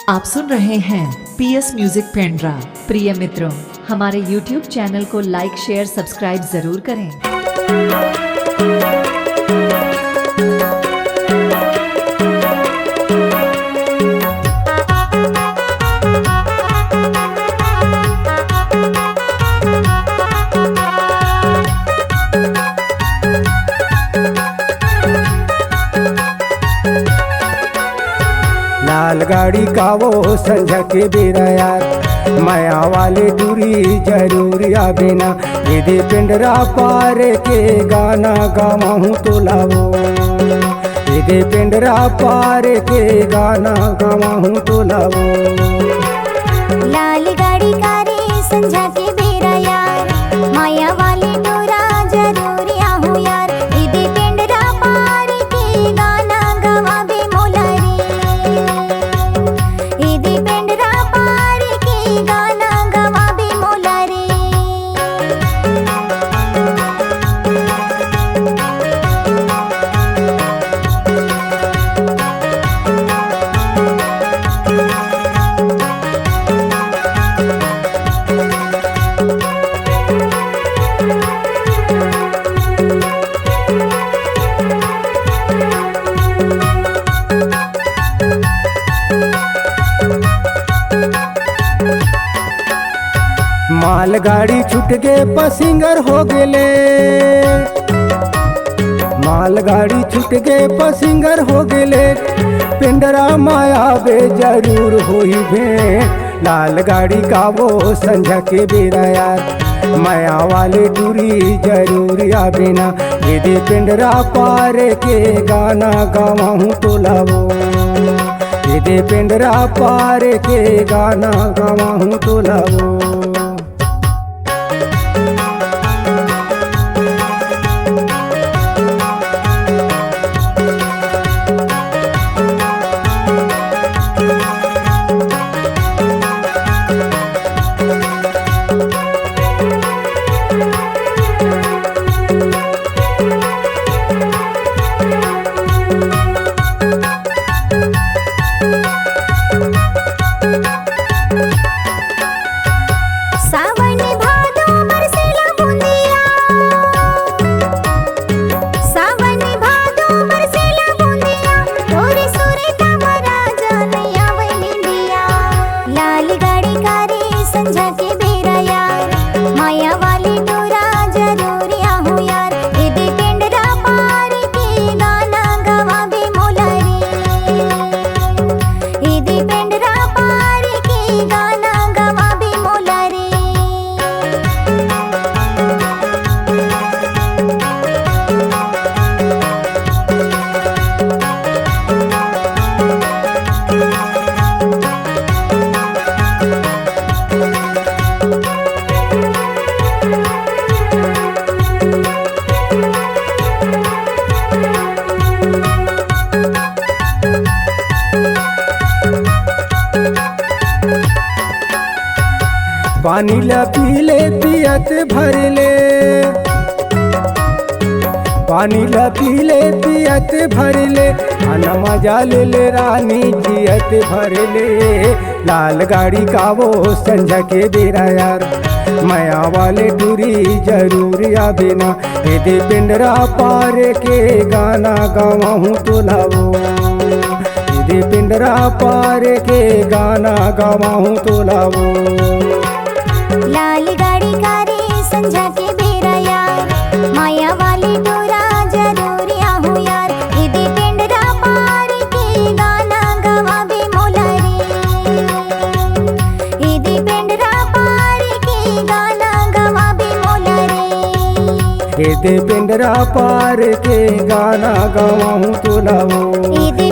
आप सुन रहे हैं पीएस म्यूजिक पेंड्रा। प्रिय मित्रों, हमारे YouTube चैनल को लाइक शेयर सब्सक्राइब जरूर करें। लाल गाड़ी का वो संझा के बेरा यार, माया वाले दूरी जरूर बिना यदि पिंडरा पार के गाना गावाहूँ तो लावो, यदि पिंडरा पार के गाना गावाहूँ तो लावो। लाल गाड़ी का रे संझा के बेरा यार, माया वाले डोरा जरूर आहूँ यार, यदि पिंडरा पार के गाना गवावे मोला रे, यदि पिंडरा पार के गाना गवावे मोला रे। मालगाड़ी छूट के पसिंगर हो गेले, मालगाड़ी छूट के पसिंगर हो गेले, पिंडरा माया बे जरूर होई भेंट। लाल गाड़ी का वो संझा के बेरा यार, माया वाले दूरी जरूर बिना यदि पिंडरा पार के गाना गावाहूँ तो लावो, यदि पिंडरा पार के गाना गावाहूँ तो लावो। सावन भादो बरसेला बूंदिया, सावन भादो बरसेला बूंदिया, तोरे सुरे तमरा जनैया वैलिंदिया। लाल गाड़ी का रे संझा के बेरा यार, माया वाली डोरा जरूर आहूँ यार, यदि पिंडरा पार के गाना गवावे मोला रे, यदि पिंडरा पार के गाना गवावे मोला रे। पानी ला पीले पियत भरले, पानी ला पीले पियत भरले, खाना मजा ले ले रानी जियत भरले। लाल गाड़ी का वो संझा के बेरा यार, माया वाले दूरी जरूर बिना यदि पिंडरा पार के गाना गावाहूँ तो लावो, यदि पिंडरा पार के गाना गावाहूँ तो लावो। लाल गाड़ी का रे संझा के बेरा यार, माया वाली डोरा जरूर आहूँ यार, यदि पिंडरा पार के गाना गवावे मोला रे, यदि पिंडरा पार के गाना गवावे मोला रे, यदि पिंडरा पार के गाना गावाहूँ तो लावो, यदि